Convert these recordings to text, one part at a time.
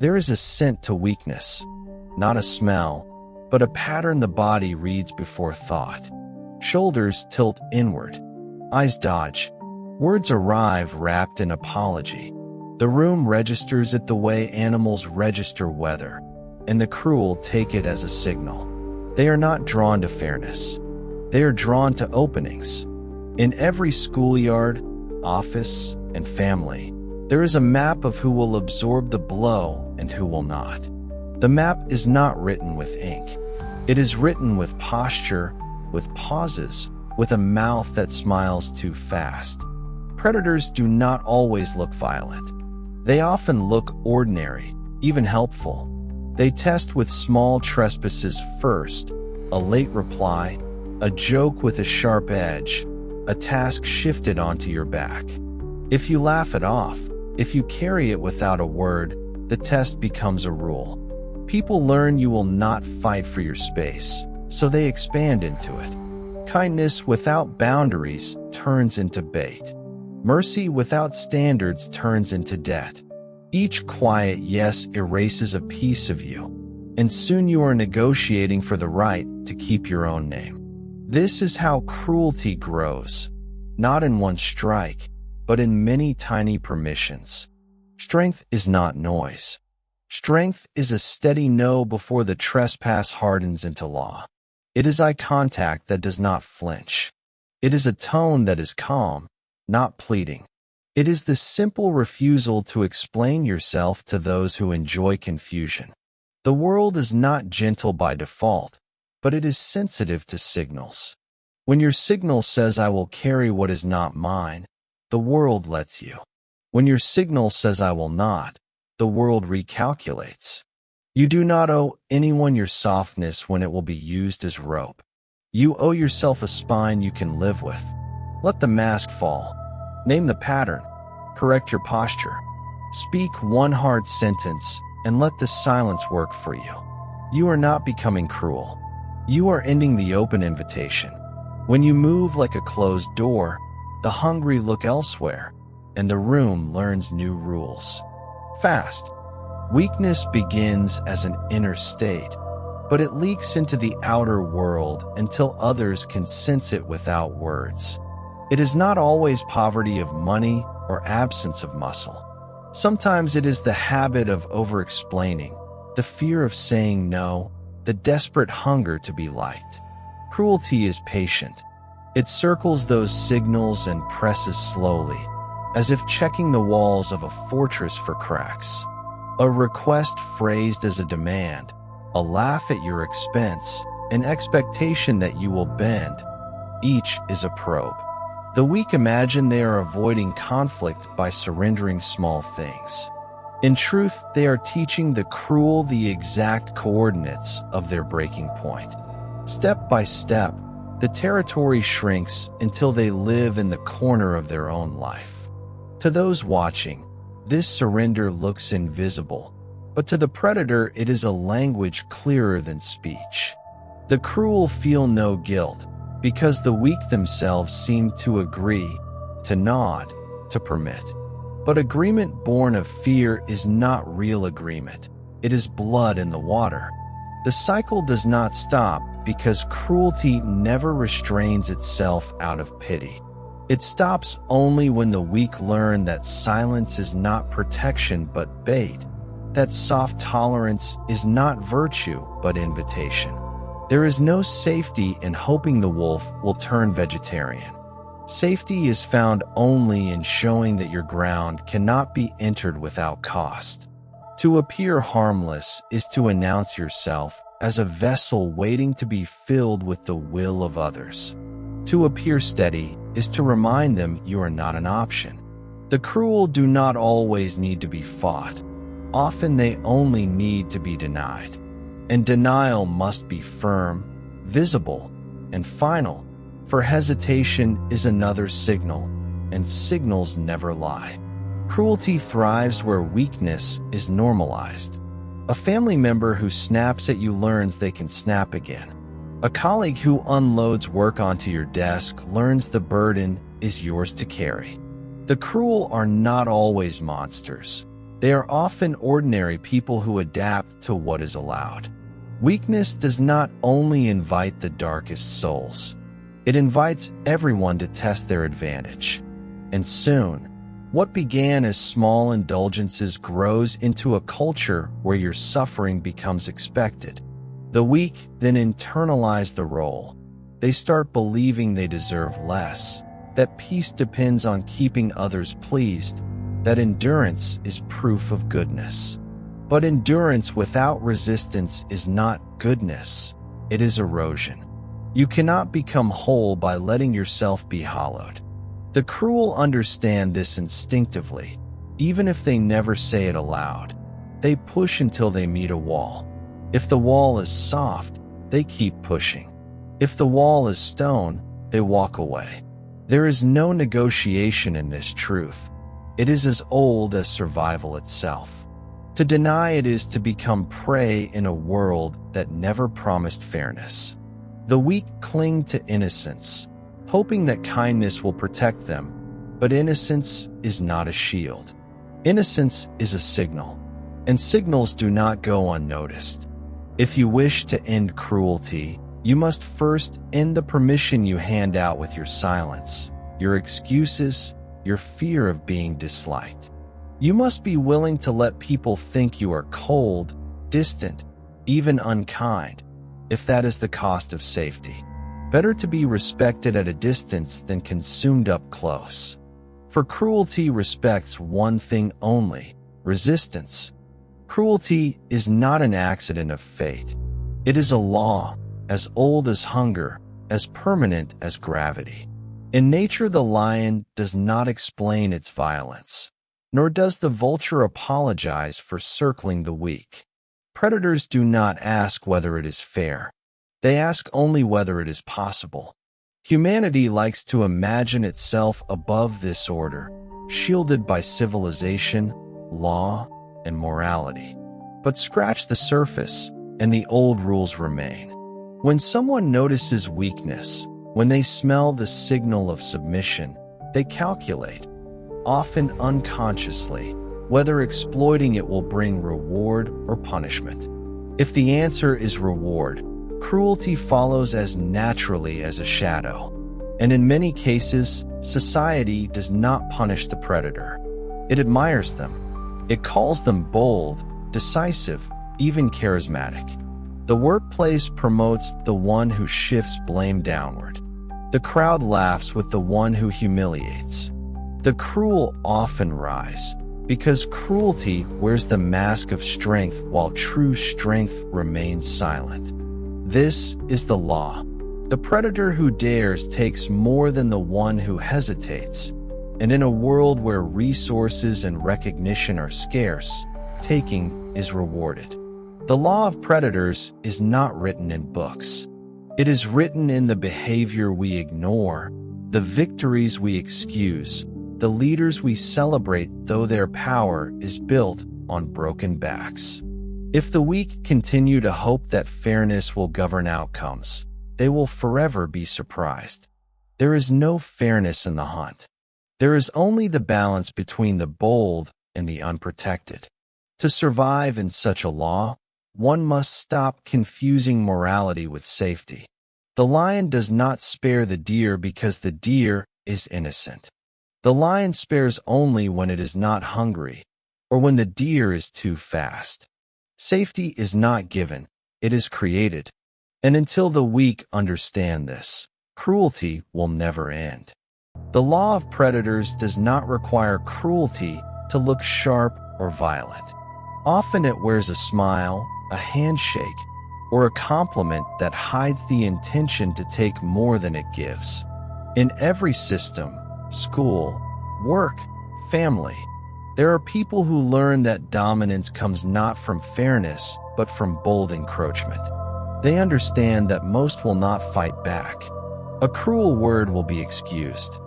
There is a scent to weakness, not a smell, but a pattern the body reads before thought. Shoulders tilt inward, eyes dodge, words arrive wrapped in apology. The room registers it the way animals register weather, and the cruel take it as a signal. They are not drawn to fairness. They are drawn to openings. In every schoolyard, office, and family, there is a map of who will absorb the blow and who will not. The map is not written with ink. It is written with posture, with pauses, with a mouth that smiles too fast. Predators do not always look violent. They often look ordinary, even helpful. They test with small trespasses first, a late reply, a joke with a sharp edge, a task shifted onto your back. If you laugh it off, if you carry it without a word, the test becomes a rule. People learn you will not fight for your space, so they expand into it. Kindness without boundaries turns into bait. Mercy without standards turns into debt. Each quiet yes erases a piece of you, and soon you are negotiating for the right to keep your own name. This is how cruelty grows, not in one strike, but in many tiny permissions. Strength is not noise. Strength is a steady no before the trespass hardens into law. It is eye contact that does not flinch. It is a tone that is calm, not pleading. It is the simple refusal to explain yourself to those who enjoy confusion. The world is not gentle by default, but it is sensitive to signals. When your signal says I will carry what is not mine, the world lets you. When your signal says I will not, the world recalculates. You do not owe anyone your softness when it will be used as rope. You owe yourself a spine you can live with. Let the mask fall. Name the pattern. Correct your posture. Speak one hard sentence and let the silence work for you. You are not becoming cruel. You are ending the open invitation. When you move like a closed door, the hungry look elsewhere, and the room learns new rules. Fast. Weakness begins as an inner state, but it leaks into the outer world until others can sense it without words. It is not always poverty of money or absence of muscle. Sometimes it is the habit of over-explaining, the fear of saying no, the desperate hunger to be liked. Cruelty is patient. It circles those signals and presses slowly, as if checking the walls of a fortress for cracks. A request phrased as a demand, a laugh at your expense, an expectation that you will bend. Each is a probe. The weak imagine they are avoiding conflict by surrendering small things. In truth, they are teaching the cruel the exact coordinates of their breaking point. Step by step, the territory shrinks until they live in the corner of their own life. To those watching, this surrender looks invisible, but to the predator it is a language clearer than speech. The cruel feel no guilt, because the weak themselves seem to agree, to nod, to permit. But agreement born of fear is not real agreement. It is blood in the water. The cycle does not stop because cruelty never restrains itself out of pity. It stops only when the weak learn that silence is not protection but bait, that soft tolerance is not virtue but invitation. There is no safety in hoping the wolf will turn vegetarian. Safety is found only in showing that your ground cannot be entered without cost. To appear harmless is to announce yourself as a vessel waiting to be filled with the will of others. To appear steady is to remind them you are not an option. The cruel do not always need to be fought. Often they only need to be denied. And denial must be firm, visible, and final, for hesitation is another signal, and signals never lie. Cruelty thrives where weakness is normalized. A family member who snaps at you learns they can snap again. A colleague who unloads work onto your desk learns the burden is yours to carry. The cruel are not always monsters. They are often ordinary people who adapt to what is allowed. Weakness does not only invite the darkest souls, it invites everyone to test their advantage. And soon, what began as small indulgences grows into a culture where your suffering becomes expected. The weak then internalize the role. They start believing they deserve less, that peace depends on keeping others pleased, that endurance is proof of goodness. But endurance without resistance is not goodness, it is erosion. You cannot become whole by letting yourself be hollowed. The cruel understand this instinctively, even if they never say it aloud. They push until they meet a wall. If the wall is soft, they keep pushing. If the wall is stone, they walk away. There is no negotiation in this truth. It is as old as survival itself. To deny it is to become prey in a world that never promised fairness. The weak cling to innocence, hoping that kindness will protect them, but innocence is not a shield. Innocence is a signal, and signals do not go unnoticed. If you wish to end cruelty, you must first end the permission you hand out with your silence, your excuses, your fear of being disliked. You must be willing to let people think you are cold, distant, even unkind, if that is the cost of safety. Better to be respected at a distance than consumed up close. For cruelty respects one thing only: resistance. Cruelty is not an accident of fate. It is a law, as old as hunger, as permanent as gravity. In nature, the lion does not explain its violence, nor does the vulture apologize for circling the weak. Predators do not ask whether it is fair. They ask only whether it is possible. Humanity likes to imagine itself above this order, shielded by civilization, law, and morality. But scratch the surface, and the old rules remain. When someone notices weakness, when they smell the signal of submission, they calculate, often unconsciously, whether exploiting it will bring reward or punishment. If the answer is reward, cruelty follows as naturally as a shadow. And in many cases, society does not punish the predator. It admires them. It calls them bold, decisive, even charismatic. The workplace promotes the one who shifts blame downward. The crowd laughs with the one who humiliates. The cruel often rise, because cruelty wears the mask of strength while true strength remains silent. This is the law. The predator who dares takes more than the one who hesitates. And in a world where resources and recognition are scarce, taking is rewarded. The law of predators is not written in books. It is written in the behavior we ignore, the victories we excuse, the leaders we celebrate though their power is built on broken backs. If the weak continue to hope that fairness will govern outcomes, they will forever be surprised. There is no fairness in the hunt. There is only the balance between the bold and the unprotected. To survive in such a law, one must stop confusing morality with safety. The lion does not spare the deer because the deer is innocent. The lion spares only when it is not hungry, or when the deer is too fast. Safety is not given, it is created. And until the weak understand this, cruelty will never end. The law of predators does not require cruelty to look sharp or violent. Often it wears a smile, a handshake, or a compliment that hides the intention to take more than it gives. In every system, school, work, family, there are people who learn that dominance comes not from fairness, but from bold encroachment. They understand that most will not fight back. A cruel word will be excused.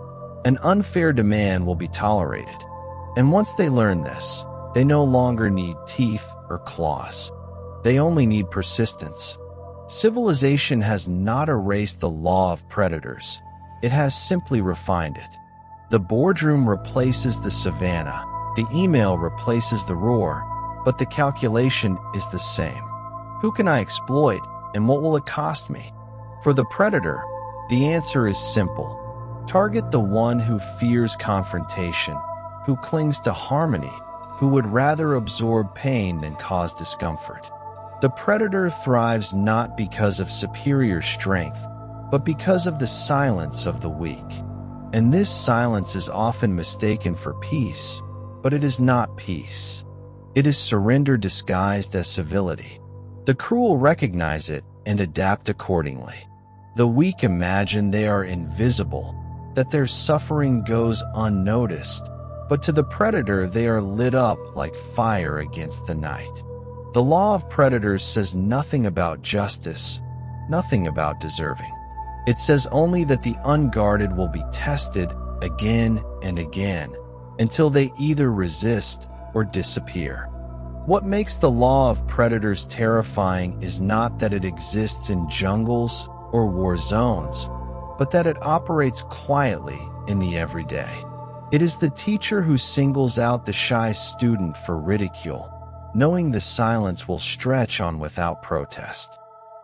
An unfair demand will be tolerated. And once they learn this, they no longer need teeth or claws. They only need persistence. Civilization has not erased the law of predators. It has simply refined it. The boardroom replaces the savanna. The email replaces the roar, but the calculation is the same. Who can I exploit, and what will it cost me? For the predator, the answer is simple. Target the one who fears confrontation, who clings to harmony, who would rather absorb pain than cause discomfort. The predator thrives not because of superior strength, but because of the silence of the weak. And this silence is often mistaken for peace, but it is not peace. It is surrender disguised as civility. The cruel recognize it and adapt accordingly. The weak imagine they are invisible, that their suffering goes unnoticed, but to the predator they are lit up like fire against the night. The law of predators says nothing about justice, nothing about deserving. It says only that the unguarded will be tested again and again until they either resist or disappear. What makes the law of predators terrifying is not that it exists in jungles or war zones, but that it operates quietly in the everyday. It is the teacher who singles out the shy student for ridicule, knowing the silence will stretch on without protest.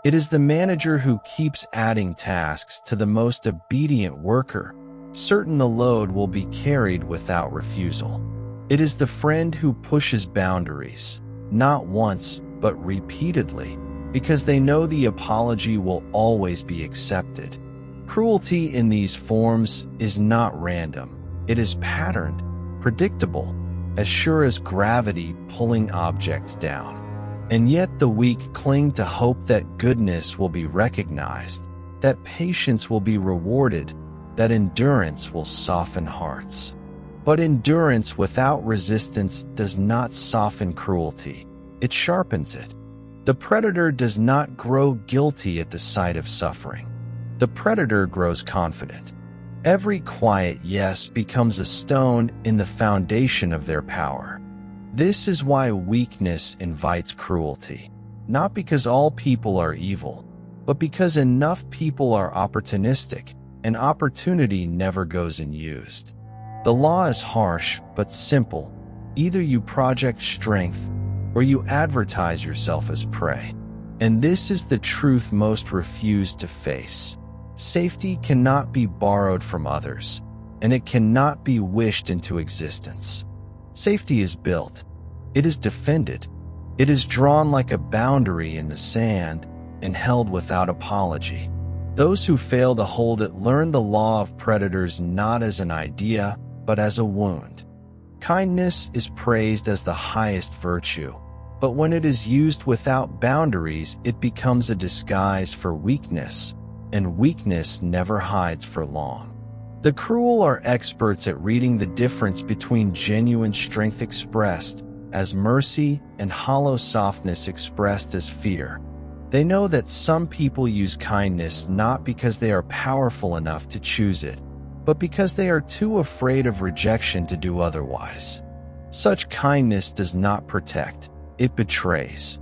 It is the manager who keeps adding tasks to the most obedient worker, certain the load will be carried without refusal. It is the friend who pushes boundaries, not once, but repeatedly, because they know the apology will always be accepted. Cruelty in these forms is not random. It is patterned, predictable, as sure as gravity pulling objects down. And yet the weak cling to hope that goodness will be recognized, that patience will be rewarded, that endurance will soften hearts. But endurance without resistance does not soften cruelty. It sharpens it. The predator does not grow guilty at the sight of suffering. The predator grows confident. Every quiet yes becomes a stone in the foundation of their power. This is why weakness invites cruelty, not because all people are evil, but because enough people are opportunistic, and opportunity never goes unused. The law is harsh but simple. Either you project strength, or you advertise yourself as prey. And this is the truth most refuse to face. Safety cannot be borrowed from others, and it cannot be wished into existence. Safety is built. It is defended. It is drawn like a boundary in the sand and held without apology. Those who fail to hold it learn the law of predators not as an idea, but as a wound. Kindness is praised as the highest virtue, but when it is used without boundaries, it becomes a disguise for weakness, and weakness never hides for long. The cruel are experts at reading the difference between genuine strength expressed as mercy and hollow softness expressed as fear. They know that some people use kindness not because they are powerful enough to choose it, but because they are too afraid of rejection to do otherwise. Such kindness does not protect, it betrays.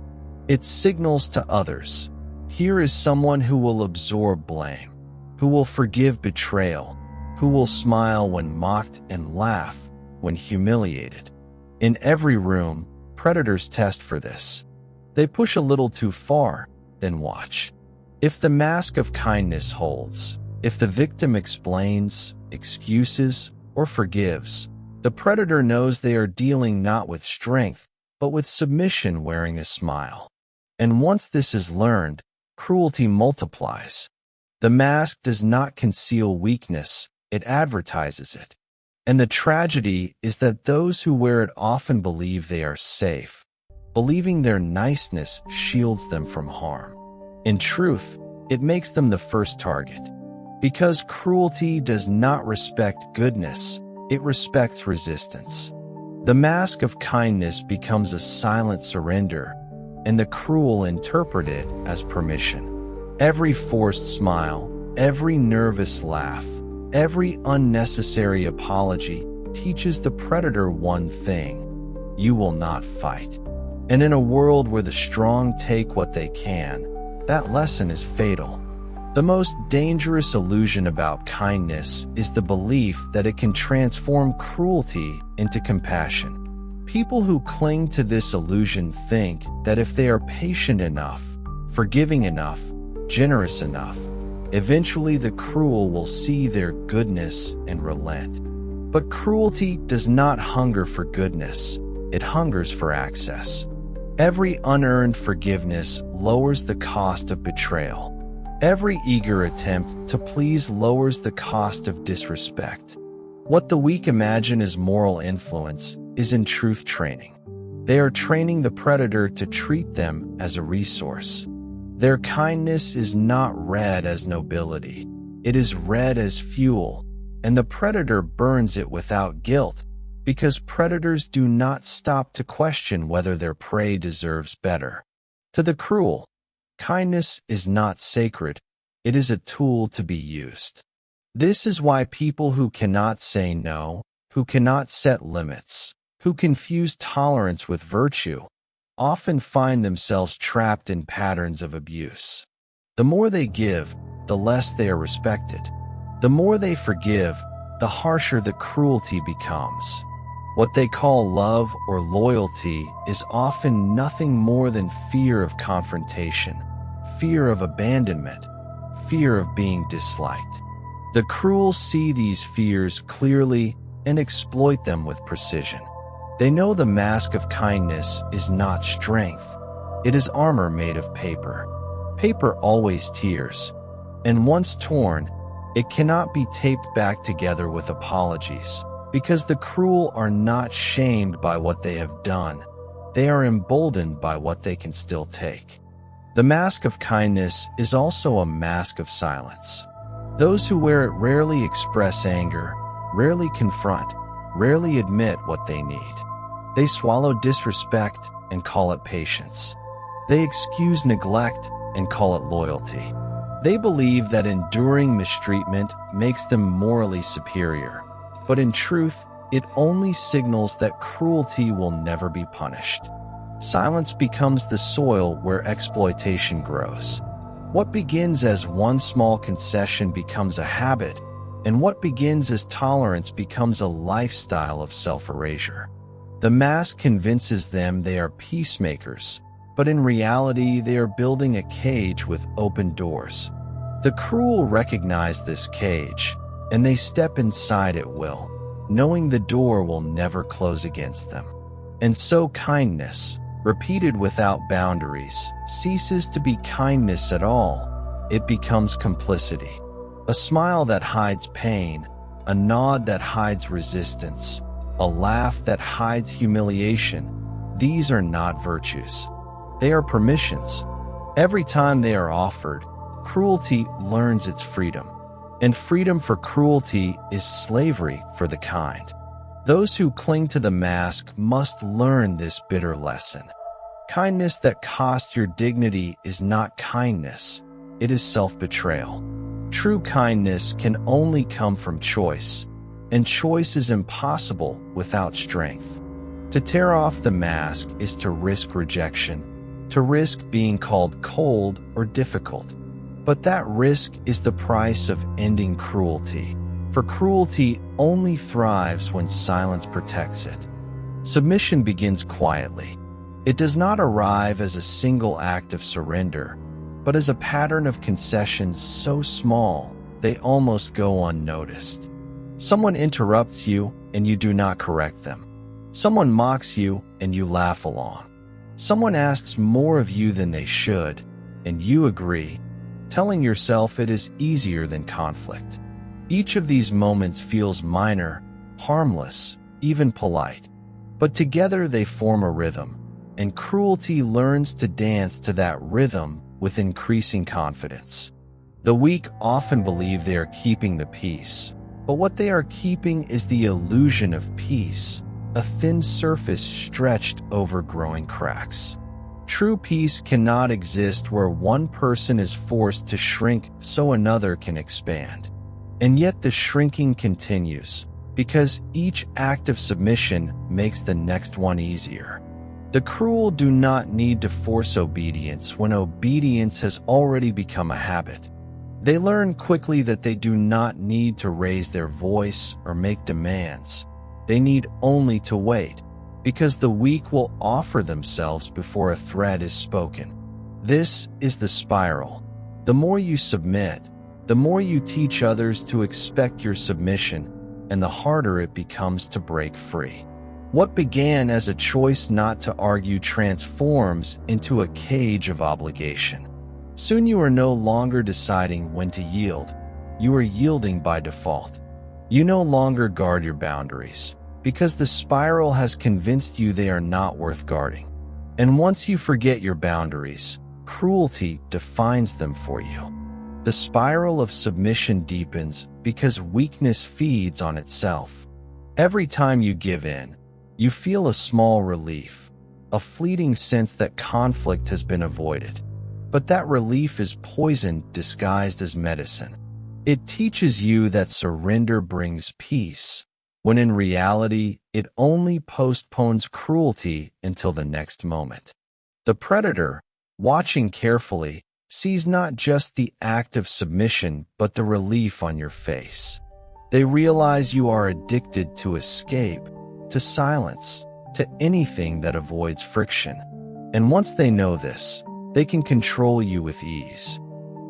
It signals to others, here is someone who will absorb blame, who will forgive betrayal, who will smile when mocked and laugh when humiliated. In every room, predators test for this. They push a little too far, then watch. If the mask of kindness holds, if the victim explains, excuses, or forgives, the predator knows they are dealing not with strength, but with submission wearing a smile. And once this is learned, cruelty multiplies. The mask does not conceal weakness, it advertises it. And the tragedy is that those who wear it often believe they are safe. Believing their niceness shields them from harm. In truth, it makes them the first target. Because cruelty does not respect goodness, it respects resistance. The mask of kindness becomes a silent surrender, and the cruel interpret it as permission. Every forced smile, every nervous laugh, every unnecessary apology teaches the predator one thing: you will not fight. And in a world where the strong take what they can, that lesson is fatal. The most dangerous illusion about kindness is the belief that it can transform cruelty into compassion. People who cling to this illusion think that if they are patient enough, forgiving enough, generous enough, eventually the cruel will see their goodness and relent. But cruelty does not hunger for goodness, it hungers for access. Every unearned forgiveness lowers the cost of betrayal. Every eager attempt to please lowers the cost of disrespect. What the weak imagine as moral influence is in truth training. They are training the predator to treat them as a resource. Their kindness is not read as nobility. It is read as fuel, and the predator burns it without guilt, because predators do not stop to question whether their prey deserves better. To the cruel, kindness is not sacred, it is a tool to be used. This is why people who cannot say no, who cannot set limits, who confuse tolerance with virtue, often find themselves trapped in patterns of abuse. The more they give, the less they are respected. The more they forgive, the harsher the cruelty becomes. What they call love or loyalty is often nothing more than fear of confrontation, fear of abandonment, fear of being disliked. The cruel see these fears clearly and exploit them with precision. They know the mask of kindness is not strength. It is armor made of paper. Paper always tears, and once torn, it cannot be taped back together with apologies, because the cruel are not shamed by what they have done. They are emboldened by what they can still take. The mask of kindness is also a mask of silence. Those who wear it rarely express anger, rarely confront, rarely admit what they need. They swallow disrespect and call it patience. They excuse neglect and call it loyalty. They believe that enduring mistreatment makes them morally superior, but in truth, it only signals that cruelty will never be punished. Silence becomes the soil where exploitation grows. What begins as one small concession becomes a habit, and what begins as tolerance becomes a lifestyle of self-erasure. The mask convinces them they are peacemakers, but in reality they are building a cage with open doors. The cruel recognize this cage, and they step inside at will, knowing the door will never close against them. And so kindness, repeated without boundaries, ceases to be kindness at all. It becomes complicity. A smile that hides pain, a nod that hides resistance, a laugh that hides humiliation. These are not virtues. They are permissions. Every time they are offered, cruelty learns its freedom. And freedom for cruelty is slavery for the kind. Those who cling to the mask must learn this bitter lesson. Kindness that costs your dignity is not kindness. It is self-betrayal. True kindness can only come from choice, and choice is impossible without strength. To tear off the mask is to risk rejection, to risk being called cold or difficult. But that risk is the price of ending cruelty, for cruelty only thrives when silence protects it. Submission begins quietly. It does not arrive as a single act of surrender, but as a pattern of concessions so small they almost go unnoticed. Someone interrupts you and you do not correct them. Someone mocks you and you laugh along. Someone asks more of you than they should, and you agree, telling yourself it is easier than conflict. Each of these moments feels minor, harmless, even polite. But together they form a rhythm, and cruelty learns to dance to that rhythm with increasing confidence. The weak often believe they are keeping the peace, but what they are keeping is the illusion of peace, a thin surface stretched over growing cracks. True peace cannot exist where one person is forced to shrink so another can expand. And yet the shrinking continues, because each act of submission makes the next one easier. The cruel do not need to force obedience when obedience has already become a habit. They learn quickly that they do not need to raise their voice or make demands. They need only to wait. because the weak will offer themselves before a threat is spoken. This is the spiral. The more you submit, the more you teach others to expect your submission, and the harder it becomes to break free. What began as a choice not to argue transforms into a cage of obligation. Soon you are no longer deciding when to yield. You are yielding by default. You no longer guard your boundaries, because the spiral has convinced you they are not worth guarding. And once you forget your boundaries, cruelty defines them for you. The spiral of submission deepens because weakness feeds on itself. Every time you give in, you feel a small relief, a fleeting sense that conflict has been avoided. But that relief is poison disguised as medicine. It teaches you that surrender brings peace, when in reality, it only postpones cruelty until the next moment. The predator, watching carefully, sees not just the act of submission but the relief on your face. They realize you are addicted to escape, to silence, to anything that avoids friction. And once they know this, they can control you with ease.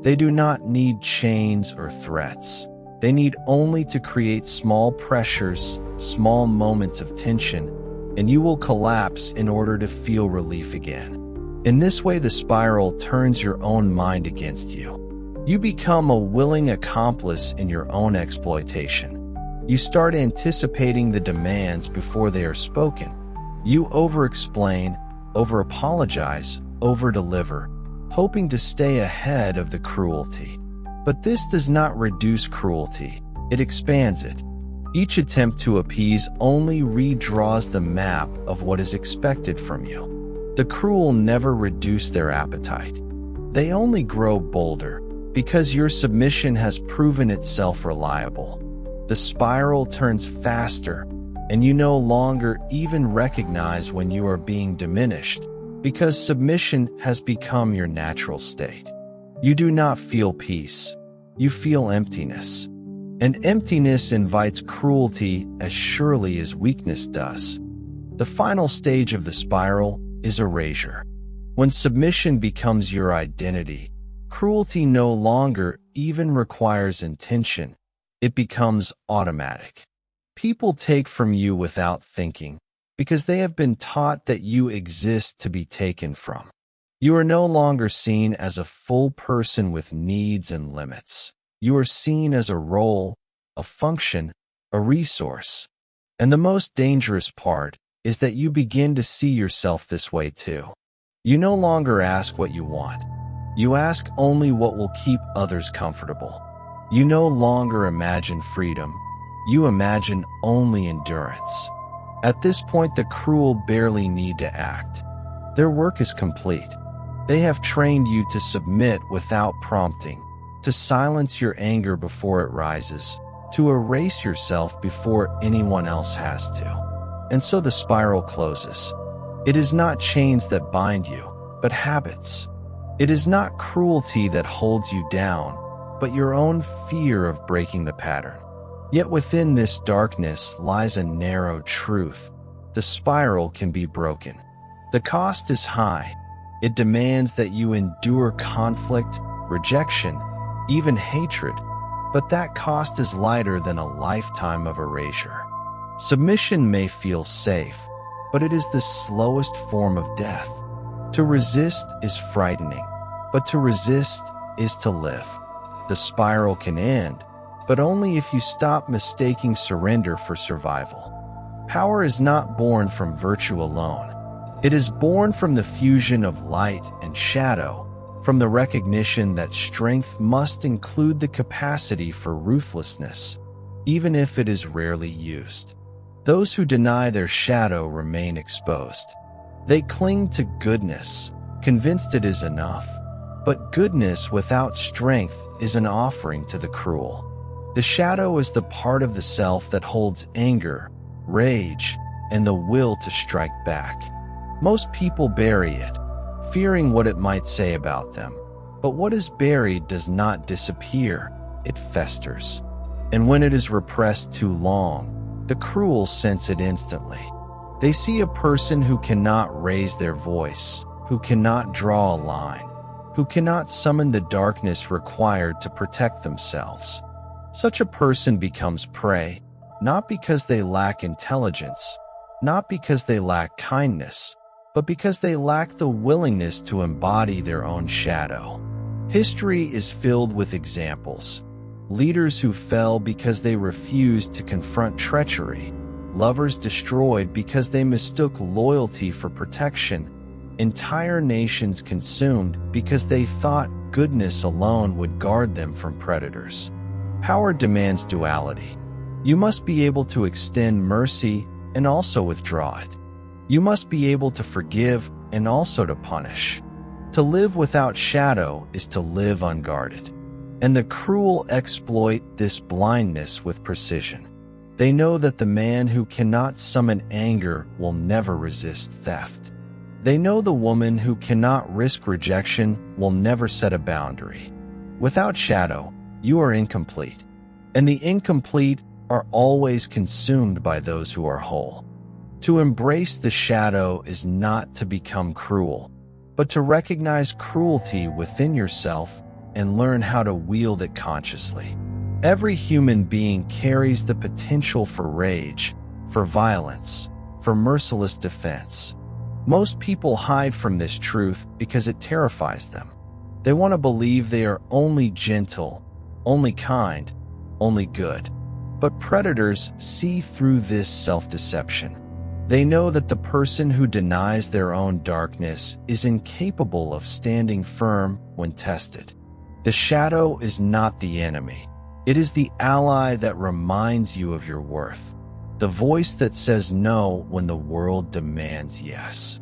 They do not need chains or threats. They need only to create small pressures, small moments of tension, and you will collapse in order to feel relief again. In this way, the spiral turns your own mind against you. You become a willing accomplice in your own exploitation. You start anticipating the demands before they are spoken. You over-explain, over-apologize, over-deliver, hoping to stay ahead of the cruelty. But this does not reduce cruelty, it expands it. Each attempt to appease only redraws the map of what is expected from you. The cruel never reduce their appetite. They only grow bolder, because your submission has proven itself reliable. The spiral turns faster, and you no longer even recognize when you are being diminished, because submission has become your natural state. You do not feel peace, you feel emptiness. And emptiness invites cruelty as surely as weakness does. The final stage of the spiral is erasure. When submission becomes your identity, cruelty no longer even requires intention. It becomes automatic. People take from you without thinking, because they have been taught that you exist to be taken from. You are no longer seen as a full person with needs and limits. You are seen as a role, a function, a resource. And the most dangerous part is that you begin to see yourself this way too. You no longer ask what you want. You ask only what will keep others comfortable. You no longer imagine freedom. You imagine only endurance. At this point, the cruel barely need to act. Their work is complete. They have trained you to submit without prompting, to silence your anger before it rises, to erase yourself before anyone else has to. And so the spiral closes. It is not chains that bind you, but habits. It is not cruelty that holds you down, but your own fear of breaking the pattern. Yet within this darkness lies a narrow truth. The spiral can be broken. The cost is high. It demands that you endure conflict, rejection, even hatred, but that cost is lighter than a lifetime of erasure. Submission may feel safe, but it is the slowest form of death. To resist is frightening, but to resist is to live. The spiral can end, but only if you stop mistaking surrender for survival. Power is not born from virtue alone. It is born from the fusion of light and shadow, from the recognition that strength must include the capacity for ruthlessness, even if it is rarely used. Those who deny their shadow remain exposed. They cling to goodness, convinced it is enough. But goodness without strength is an offering to the cruel. The shadow is the part of the self that holds anger, rage, and the will to strike back. Most people bury it, fearing what it might say about them. But what is buried does not disappear, it festers. And when it is repressed too long, the cruel sense it instantly. They see a person who cannot raise their voice, who cannot draw a line, who cannot summon the darkness required to protect themselves. Such a person becomes prey, not because they lack intelligence, not because they lack kindness, but because they lack the willingness to embody their own shadow. History is filled with examples. Leaders who fell because they refused to confront treachery, lovers destroyed because they mistook loyalty for protection, entire nations consumed because they thought goodness alone would guard them from predators. Power demands duality. You must be able to extend mercy and also withdraw it. You must be able to forgive and also to punish. To live without shadow is to live unguarded. And the cruel exploit this blindness with precision. They know that the man who cannot summon anger will never resist theft. They know the woman who cannot risk rejection will never set a boundary. Without shadow, you are incomplete. And the incomplete are always consumed by those who are whole. To embrace the shadow is not to become cruel, but to recognize cruelty within yourself and learn how to wield it consciously. Every human being carries the potential for rage, for violence, for merciless defense. Most people hide from this truth because it terrifies them. They want to believe they are only gentle, only kind, only good. But predators see through this self-deception. They know that the person who denies their own darkness is incapable of standing firm when tested. The shadow is not the enemy. It is the ally that reminds you of your worth, the voice that says no when the world demands yes.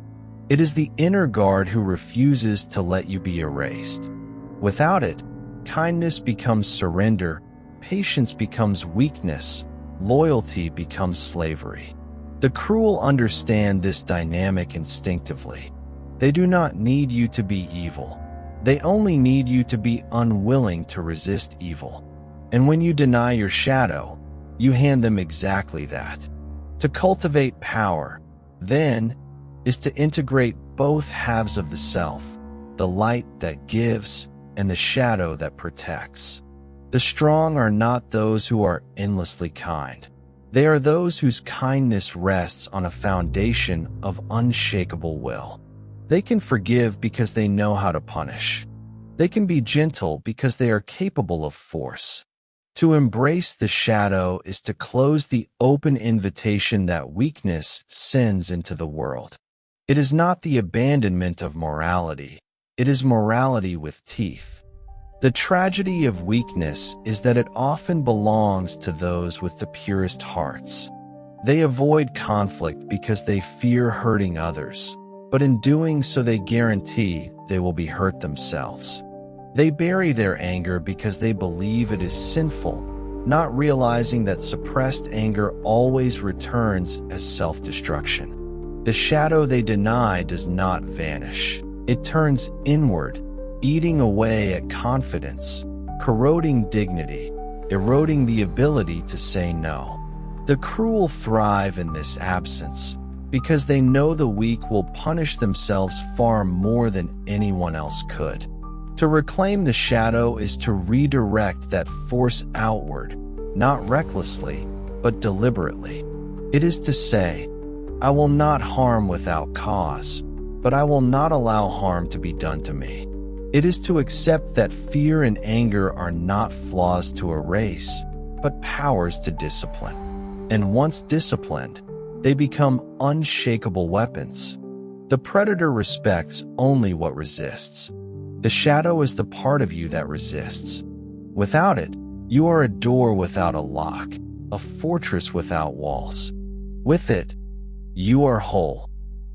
It is the inner guard who refuses to let you be erased. Without it, kindness becomes surrender, patience becomes weakness, loyalty becomes slavery. The cruel understand this dynamic instinctively. They do not need you to be evil. They only need you to be unwilling to resist evil. And when you deny your shadow, you hand them exactly that. To cultivate power, then, is to integrate both halves of the self, the light that gives and the shadow that protects. The strong are not those who are endlessly kind. They are those whose kindness rests on a foundation of unshakable will. They can forgive because they know how to punish. They can be gentle because they are capable of force. To embrace the shadow is to close the open invitation that weakness sends into the world. It is not the abandonment of morality. It is morality with teeth. The tragedy of weakness is that it often belongs to those with the purest hearts. They avoid conflict because they fear hurting others, but in doing so they guarantee they will be hurt themselves. They bury their anger because they believe it is sinful, not realizing that suppressed anger always returns as self-destruction. The shadow they deny does not vanish. It turns inward, eating away at confidence, corroding dignity, eroding the ability to say no. The cruel thrive in this absence because they know the weak will punish themselves far more than anyone else could. To reclaim the shadow is to redirect that force outward, not recklessly, but deliberately. It is to say, I will not harm without cause, but I will not allow harm to be done to me. It is to accept that fear and anger are not flaws to erase, but powers to discipline. And once disciplined, they become unshakable weapons. The predator respects only what resists. The shadow is the part of you that resists. Without it, you are a door without a lock, a fortress without walls. With it, you are whole,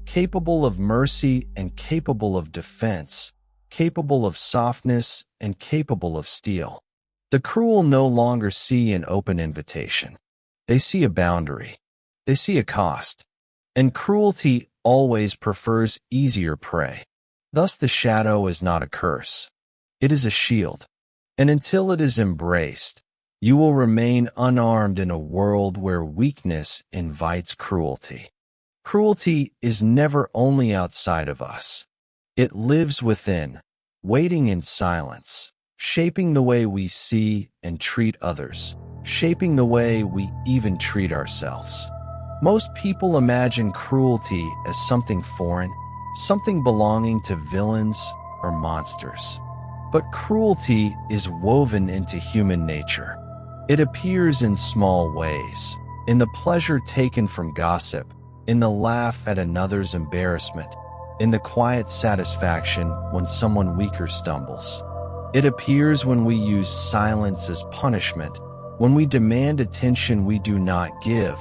capable of mercy and capable of defense, capable of softness and capable of steel. The cruel no longer see an open invitation. They see a boundary. They see a cost. And cruelty always prefers easier prey. Thus the shadow is not a curse. It is a shield. And until it is embraced, you will remain unarmed in a world where weakness invites cruelty. Cruelty is never only outside of us. It lives within, waiting in silence, shaping the way we see and treat others, shaping the way we even treat ourselves. Most people imagine cruelty as something foreign, something belonging to villains or monsters. But cruelty is woven into human nature. It appears in small ways, in the pleasure taken from gossip, in the laugh at another's embarrassment, in the quiet satisfaction when someone weaker stumbles. It appears when we use silence as punishment, when we demand attention we do not give,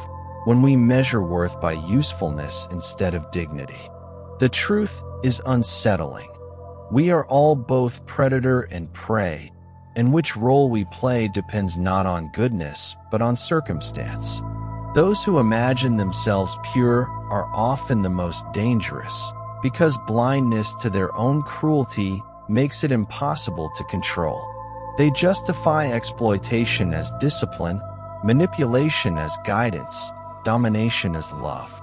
when we measure worth by usefulness instead of dignity. The truth is unsettling. We are all both predator and prey, and which role we play depends not on goodness, but on circumstance. Those who imagine themselves pure are often the most dangerous, because blindness to their own cruelty makes it impossible to control. They justify exploitation as discipline, manipulation as guidance, domination as love.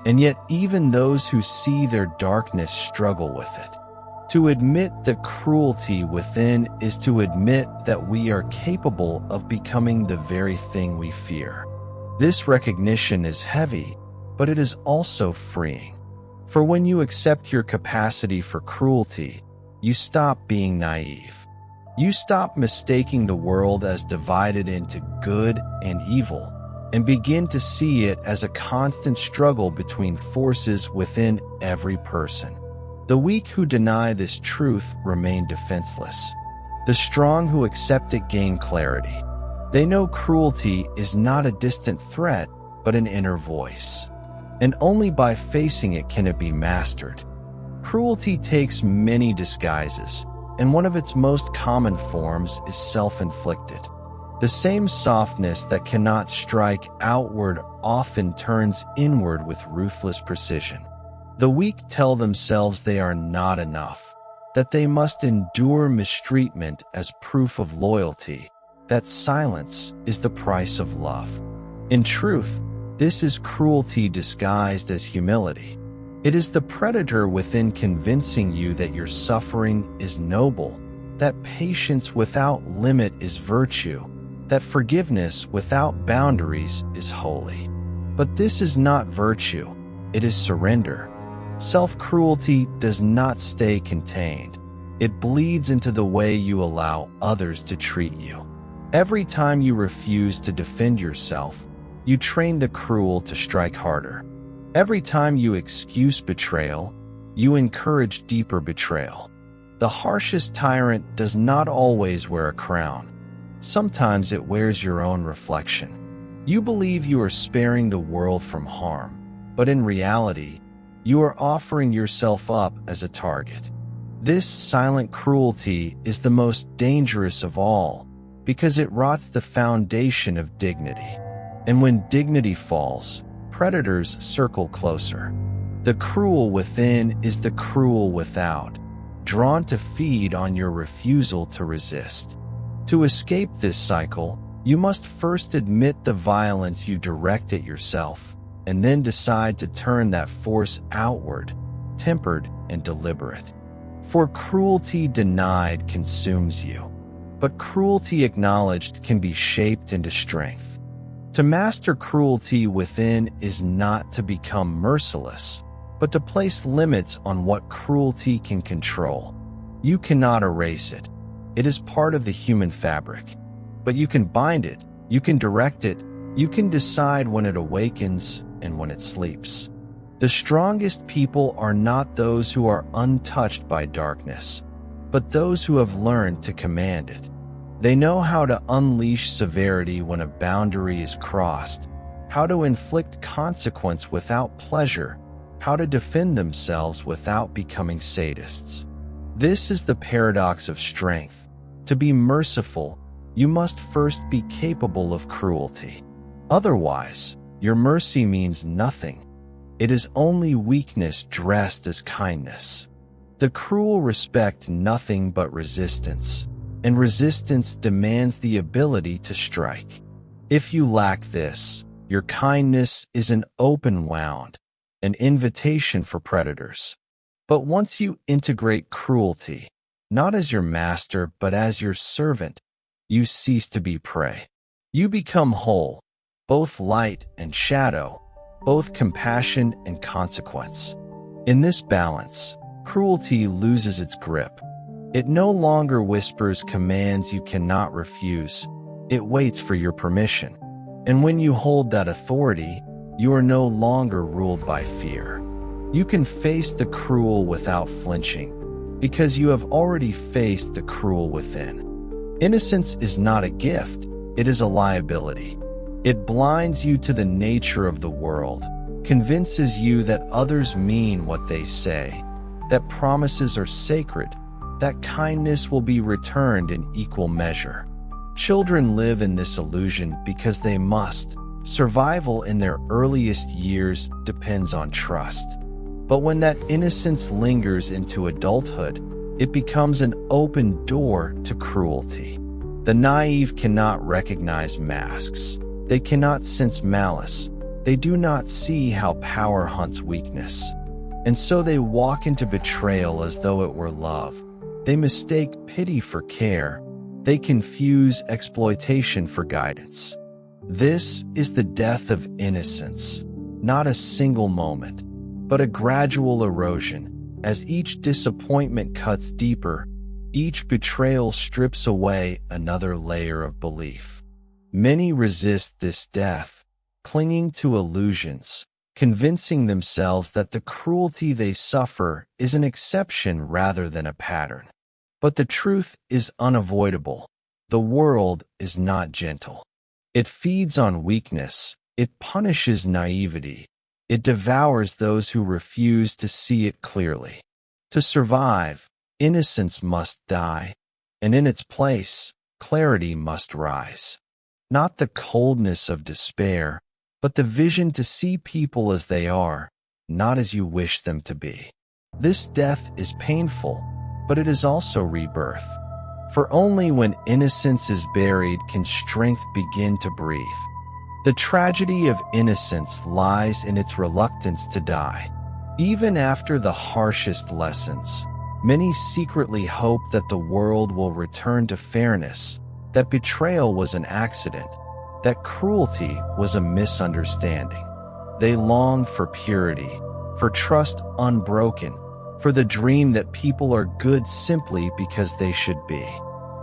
And yet even those who see their darkness struggle with it. To admit the cruelty within is to admit that we are capable of becoming the very thing we fear. This recognition is heavy, but it is also freeing. For when you accept your capacity for cruelty, you stop being naive. You stop mistaking the world as divided into good and evil, and begin to see it as a constant struggle between forces within every person. The weak who deny this truth remain defenseless. The strong who accept it gain clarity. They know cruelty is not a distant threat, but an inner voice. And only by facing it can it be mastered. Cruelty takes many disguises, and one of its most common forms is self-inflicted. The same softness that cannot strike outward often turns inward with ruthless precision. The weak tell themselves they are not enough, that they must endure mistreatment as proof of loyalty, that silence is the price of love. In truth, this is cruelty disguised as humility. It is the predator within convincing you that your suffering is noble, that patience without limit is virtue, that forgiveness without boundaries is holy. But this is not virtue, it is surrender. Self-cruelty does not stay contained. It bleeds into the way you allow others to treat you. Every time you refuse to defend yourself, you train the cruel to strike harder. Every time you excuse betrayal, you encourage deeper betrayal. The harshest tyrant does not always wear a crown. Sometimes it wears your own reflection. You believe you are sparing the world from harm, but in reality, you are offering yourself up as a target. This silent cruelty is the most dangerous of all because it rots the foundation of dignity. And when dignity falls, predators circle closer. The cruel within is the cruel without, drawn to feed on your refusal to resist. To escape this cycle, you must first admit the violence you direct at yourself, and then decide to turn that force outward, tempered and deliberate. For cruelty denied consumes you, but cruelty acknowledged can be shaped into strength. To master cruelty within is not to become merciless, but to place limits on what cruelty can control. You cannot erase it. It is part of the human fabric. But you can bind it, you can direct it, you can decide when it awakens and when it sleeps. The strongest people are not those who are untouched by darkness, but those who have learned to command it. They know how to unleash severity when a boundary is crossed, how to inflict consequence without pleasure, how to defend themselves without becoming sadists. This is the paradox of strength. To be merciful, you must first be capable of cruelty. Otherwise, your mercy means nothing. It is only weakness dressed as kindness. The cruel respect nothing but resistance, and resistance demands the ability to strike. If you lack this, your kindness is an open wound, an invitation for predators. But once you integrate cruelty, not as your master but as your servant, you cease to be prey. You become whole, both light and shadow, both compassion and consequence. In this balance, cruelty loses its grip. It no longer whispers commands you cannot refuse. It waits for your permission. And when you hold that authority, you are no longer ruled by fear. You can face the cruel without flinching, because you have already faced the cruel within. Innocence is not a gift, it is a liability. It blinds you to the nature of the world, convinces you that others mean what they say, that promises are sacred, that kindness will be returned in equal measure. Children live in this illusion because they must. Survival in their earliest years depends on trust. But when that innocence lingers into adulthood, it becomes an open door to cruelty. The naive cannot recognize masks. They cannot sense malice. They do not see how power hunts weakness. And so they walk into betrayal as though it were love. They mistake pity for care. They confuse exploitation for guidance. This is the death of innocence, not a single moment, but a gradual erosion. As each disappointment cuts deeper, each betrayal strips away another layer of belief. Many resist this death, clinging to illusions, convincing themselves that the cruelty they suffer is an exception rather than a pattern. But the truth is unavoidable. The world is not gentle. It feeds on weakness. It punishes naivety. It devours those who refuse to see it clearly. To survive, innocence must die, and in its place, clarity must rise. Not the coldness of despair, but the vision to see people as they are, not as you wish them to be. This death is painful, but it is also rebirth. For only when innocence is buried can strength begin to breathe. The tragedy of innocence lies in its reluctance to die. Even after the harshest lessons, many secretly hope that the world will return to fairness, that betrayal was an accident, that cruelty was a misunderstanding. They long for purity, for trust unbroken, for the dream that people are good simply because they should be.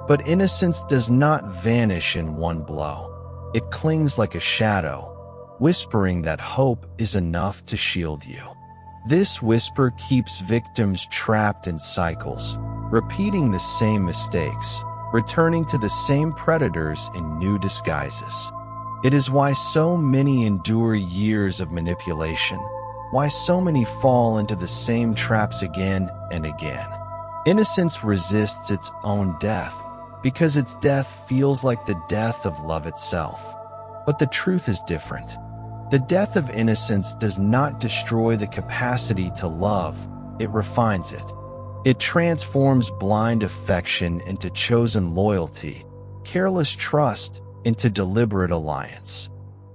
But innocence does not vanish in one blow. It clings like a shadow, whispering that hope is enough to shield you. This whisper keeps victims trapped in cycles, repeating the same mistakes, returning to the same predators in new disguises. It is why so many endure years of manipulation, why so many fall into the same traps again and again. Innocence resists its own death, because its death feels like the death of love itself. But the truth is different. The death of innocence does not destroy the capacity to love, it refines it. It transforms blind affection into chosen loyalty, careless trust into deliberate alliance.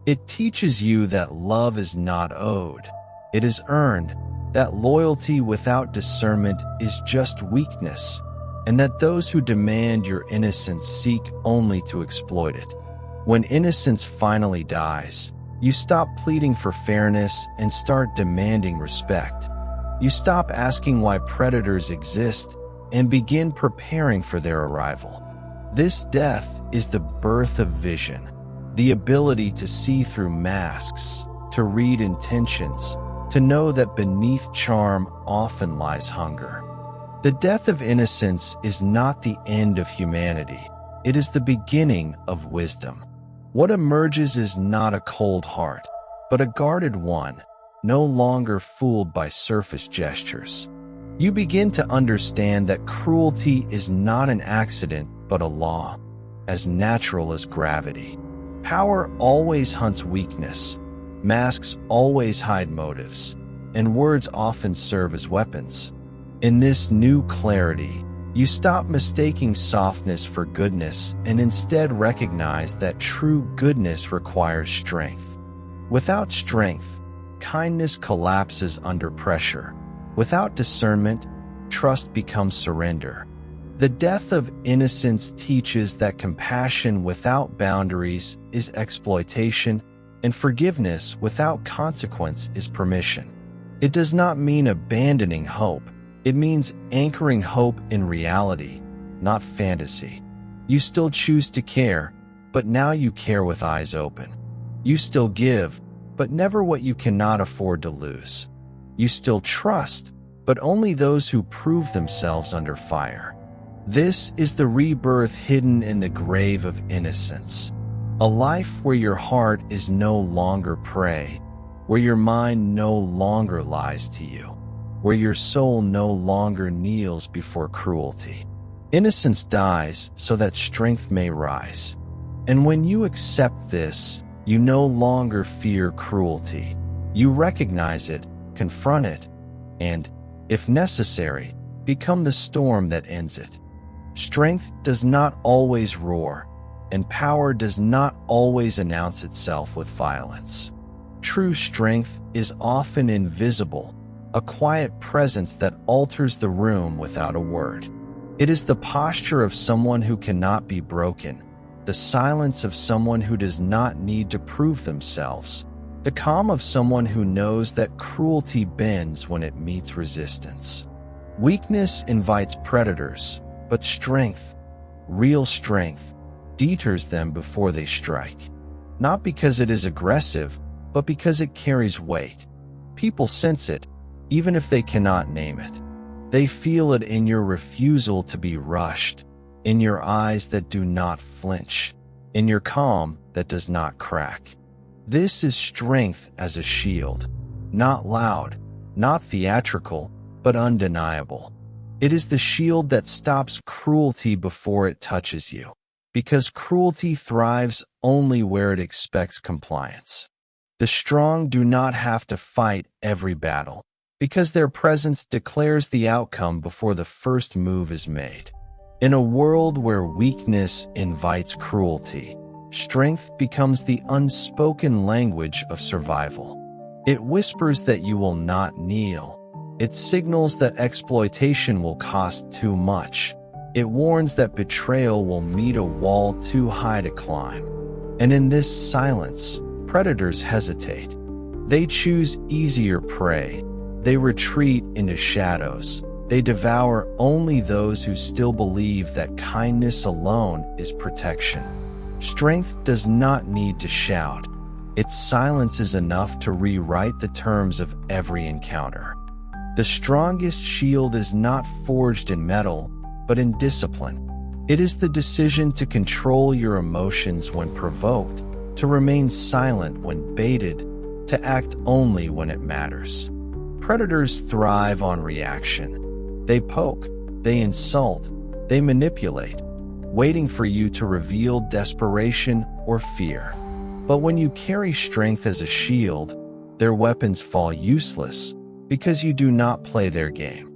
It teaches you that love is not owed, it is earned, that loyalty without discernment is just weakness, and that those who demand your innocence seek only to exploit it. When innocence finally dies, you stop pleading for fairness and start demanding respect. You stop asking why predators exist and begin preparing for their arrival. This death is the birth of vision, the ability to see through masks, to read intentions, to know that beneath charm often lies hunger. The death of innocence is not the end of humanity. It is the beginning of wisdom. What emerges is not a cold heart, but a guarded one, no longer fooled by surface gestures. You begin to understand that cruelty is not an accident, but a law, as natural as gravity. Power always hunts weakness. Masks always hide motives, and words often serve as weapons. In this new clarity, you stop mistaking softness for goodness and instead recognize that true goodness requires strength. Without strength, kindness collapses under pressure. Without discernment, trust becomes surrender. The Death of Innocence teaches that compassion without boundaries is exploitation, and forgiveness without consequence is permission. It does not mean abandoning hope. It means anchoring hope in reality, not fantasy. You still choose to care, but now you care with eyes open. You still give, but never what you cannot afford to lose. You still trust, but only those who prove themselves under fire. This is the rebirth hidden in the grave of innocence. A life where your heart is no longer prey, where your mind no longer lies to you, where your soul no longer kneels before cruelty. Innocence dies so that strength may rise. And when you accept this, you no longer fear cruelty. You recognize it, confront it, and, if necessary, become the storm that ends it. Strength does not always roar, and power does not always announce itself with violence. True strength is often invisible, a quiet presence that alters the room without a word. It is the posture of someone who cannot be broken, the silence of someone who does not need to prove themselves, the calm of someone who knows that cruelty bends when it meets resistance. Weakness invites predators, but strength, real strength, deters them before they strike. Not because it is aggressive, but because it carries weight. People sense it, even if they cannot name it. They feel it in your refusal to be rushed, in your eyes that do not flinch, in your calm that does not crack. This is strength as a shield, not loud, not theatrical, but undeniable. It is the shield that stops cruelty before it touches you, because cruelty thrives only where it expects compliance. The strong do not have to fight every battle, because their presence declares the outcome before the first move is made. In a world where weakness invites cruelty, strength becomes the unspoken language of survival. It whispers that you will not kneel. It signals that exploitation will cost too much. It warns that betrayal will meet a wall too high to climb. And in this silence, predators hesitate. They choose easier prey. They retreat into shadows. They devour only those who still believe that kindness alone is protection. Strength does not need to shout. Its silence is enough to rewrite the terms of every encounter. The strongest shield is not forged in metal, but in discipline. It is the decision to control your emotions when provoked, to remain silent when baited, to act only when it matters. Predators thrive on reaction. They poke, they insult, they manipulate, waiting for you to reveal desperation or fear. But when you carry strength as a shield, their weapons fall useless because you do not play their game.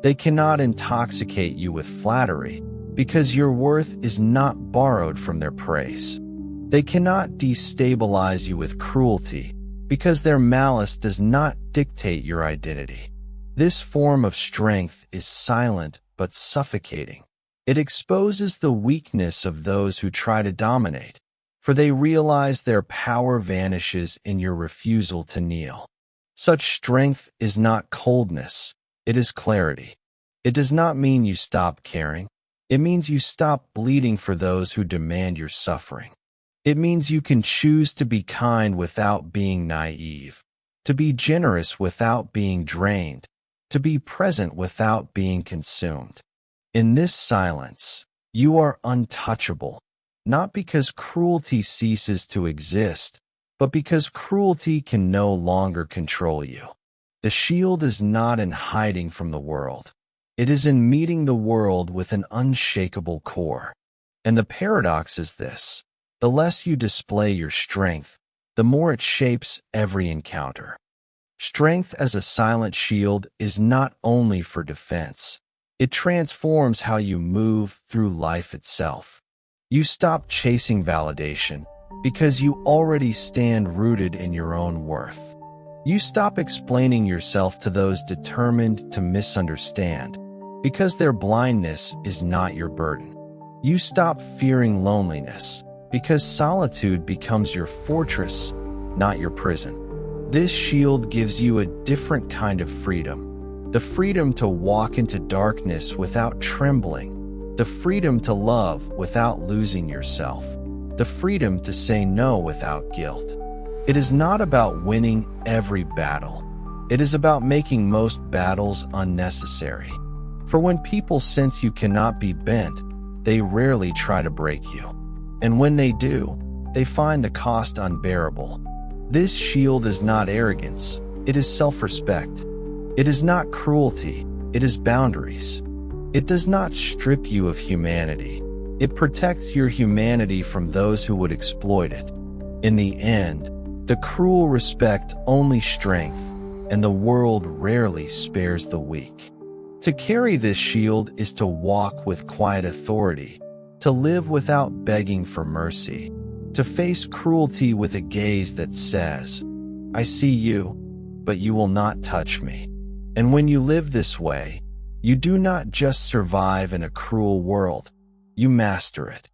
They cannot intoxicate you with flattery because your worth is not borrowed from their praise. They cannot destabilize you with cruelty because their malice does not dictate your identity. This form of strength is silent but suffocating. It exposes the weakness of those who try to dominate, for they realize their power vanishes in your refusal to kneel. Such strength is not coldness, it is clarity. It does not mean you stop caring. It means you stop bleeding for those who demand your suffering. It means you can choose to be kind without being naive, to be generous without being drained, to be present without being consumed. In this silence, you are untouchable, not because cruelty ceases to exist, but because cruelty can no longer control you. The shield is not in hiding from the world. It is in meeting the world with an unshakable core. And the paradox is this: the less you display your strength, the more it shapes every encounter. Strength as a silent shield is not only for defense. It transforms how you move through life itself. You stop chasing validation because you already stand rooted in your own worth. You stop explaining yourself to those determined to misunderstand, because their blindness is not your burden. You stop fearing loneliness, because solitude becomes your fortress, not your prison. This shield gives you a different kind of freedom. The freedom to walk into darkness without trembling. The freedom to love without losing yourself. The freedom to say no without guilt. It is not about winning every battle. It is about making most battles unnecessary. For when people sense you cannot be bent, they rarely try to break you. And when they do, they find the cost unbearable. This shield is not arrogance, it is self-respect. It is not cruelty, it is boundaries. It does not strip you of humanity. It protects your humanity from those who would exploit it. In the end, the cruel respect only strength, and the world rarely spares the weak. To carry this shield is to walk with quiet authority, to live without begging for mercy, to face cruelty with a gaze that says, "I see you, but you will not touch me." And when you live this way, you do not just survive in a cruel world, you master it.